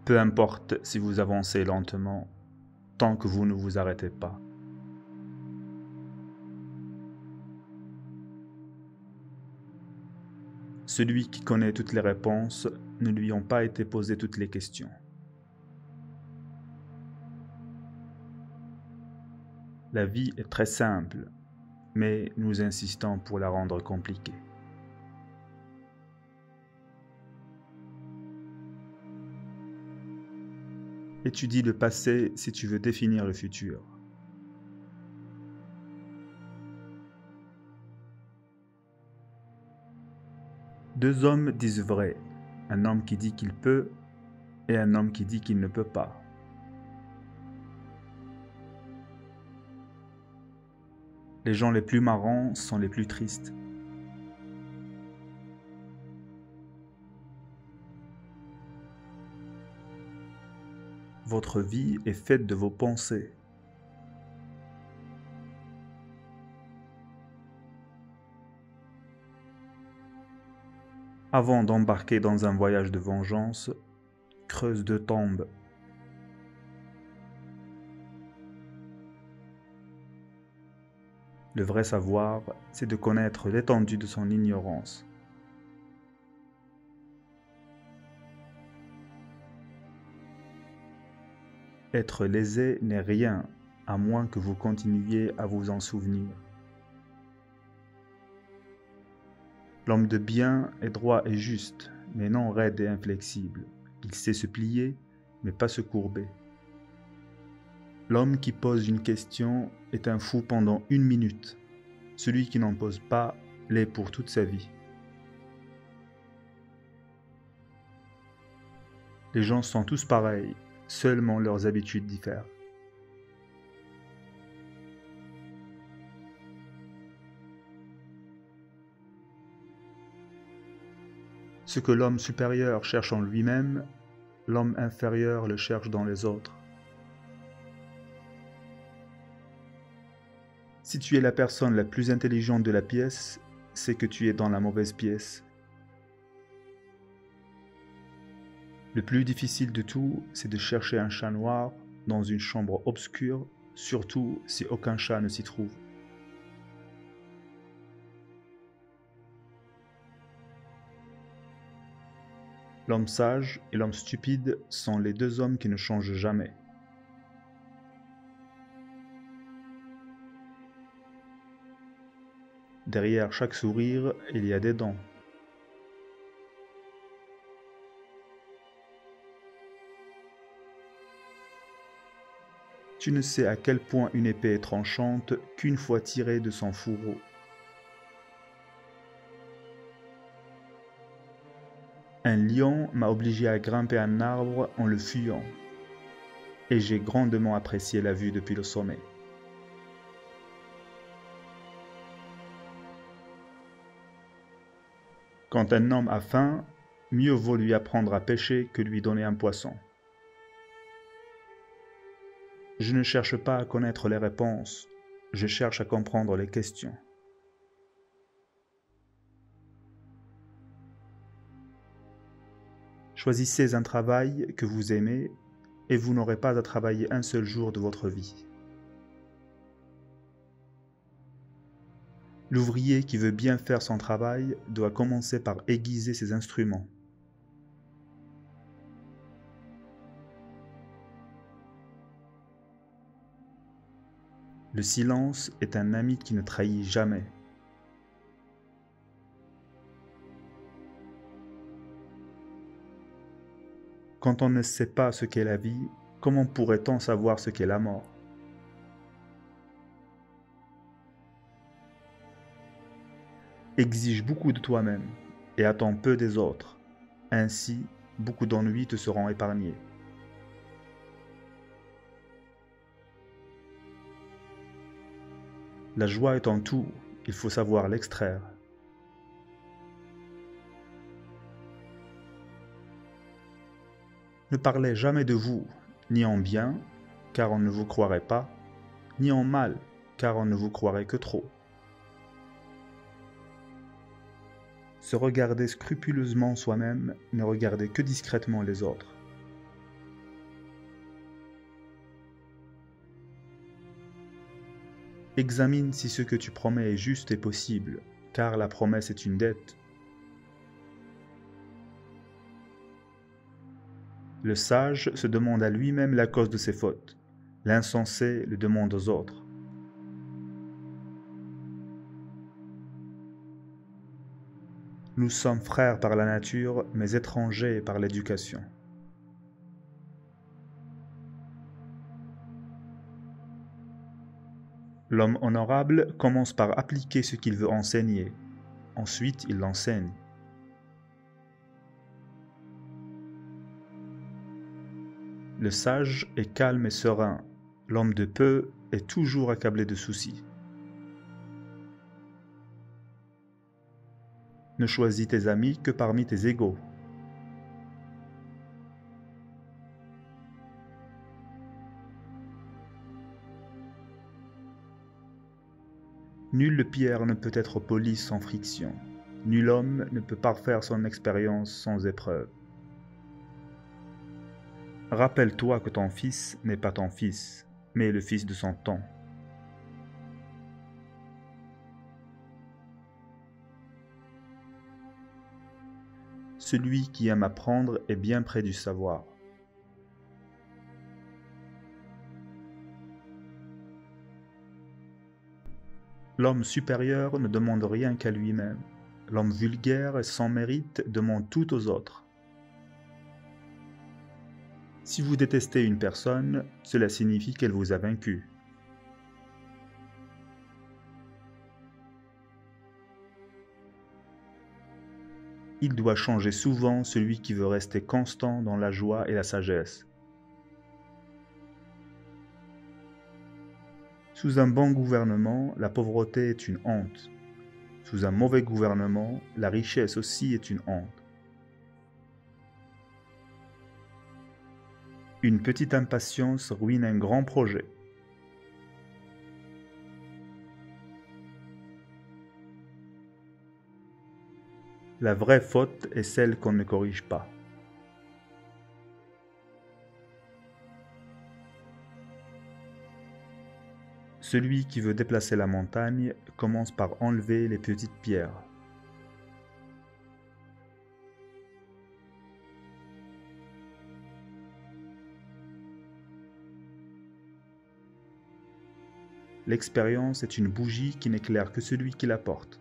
Peu importe si vous avancez lentement, tant que vous ne vous arrêtez pas. Celui qui connaît toutes les réponses ne lui ont pas été posées toutes les questions. La vie est très simple, mais nous insistons pour la rendre compliquée. Étudie le passé si tu veux définir le futur. Deux hommes disent vrai, un homme qui dit qu'il peut et un homme qui dit qu'il ne peut pas. Les gens les plus marrants sont les plus tristes. Votre vie est faite de vos pensées. Avant d'embarquer dans un voyage de vengeance, creuse deux tombes. Le vrai savoir, c'est de connaître l'étendue de son ignorance. Être lésé n'est rien, à moins que vous continuiez à vous en souvenir. L'homme de bien est droit et juste, mais non raide et inflexible. Il sait se plier, mais pas se courber. L'homme qui pose une question est un fou pendant 1 minute. Celui qui n'en pose pas l'est pour toute sa vie. Les gens sont tous pareils, seulement leurs habitudes diffèrent. Ce que l'homme supérieur cherche en lui-même, l'homme inférieur le cherche dans les autres. Si tu es la personne la plus intelligente de la pièce, c'est que tu es dans la mauvaise pièce. Le plus difficile de tout, c'est de chercher un chat noir dans une chambre obscure, surtout si aucun chat ne s'y trouve. L'homme sage et l'homme stupide sont les deux hommes qui ne changent jamais. Derrière chaque sourire, il y a des dents. Tu ne sais à quel point une épée est tranchante qu'une fois tirée de son fourreau. Un lion m'a obligé à grimper un arbre en le fuyant, et j'ai grandement apprécié la vue depuis le sommet. Quand un homme a faim, mieux vaut lui apprendre à pêcher que lui donner un poisson. Je ne cherche pas à connaître les réponses, je cherche à comprendre les questions. Choisissez un travail que vous aimez et vous n'aurez pas à travailler un seul jour de votre vie. L'ouvrier qui veut bien faire son travail doit commencer par aiguiser ses instruments. Le silence est un ami qui ne trahit jamais. Quand on ne sait pas ce qu'est la vie, comment pourrait-on savoir ce qu'est la mort? Exige beaucoup de toi-même et attends peu des autres. Ainsi, beaucoup d'ennuis te seront épargnés. La joie est en tout, il faut savoir l'extraire. Ne parlez jamais de vous, ni en bien, car on ne vous croirait pas, ni en mal, car on ne vous croirait que trop. Se regarder scrupuleusement soi-même, ne regarder que discrètement les autres. Examine si ce que tu promets est juste et possible, car la promesse est une dette. Le sage se demande à lui-même la cause de ses fautes. L'insensé le demande aux autres. Nous sommes frères par la nature, mais étrangers par l'éducation. L'homme honorable commence par appliquer ce qu'il veut enseigner. Ensuite, il l'enseigne. Le sage est calme et serein. L'homme de peu est toujours accablé de soucis. Ne choisis tes amis que parmi tes égaux. Nulle pierre ne peut être polie sans friction. Nul homme ne peut parfaire son expérience sans épreuve. Rappelle-toi que ton fils n'est pas ton fils, mais le fils de son temps. Celui qui aime apprendre est bien près du savoir. L'homme supérieur ne demande rien qu'à lui-même. L'homme vulgaire et sans mérite demande tout aux autres. Si vous détestez une personne, cela signifie qu'elle vous a vaincu. Il doit changer souvent celui qui veut rester constant dans la joie et la sagesse. Sous un bon gouvernement, la pauvreté est une honte. Sous un mauvais gouvernement, la richesse aussi est une honte. Une petite impatience ruine un grand projet. La vraie faute est celle qu'on ne corrige pas. Celui qui veut déplacer la montagne commence par enlever les petites pierres. L'expérience est une bougie qui n'éclaire que celui qui la porte.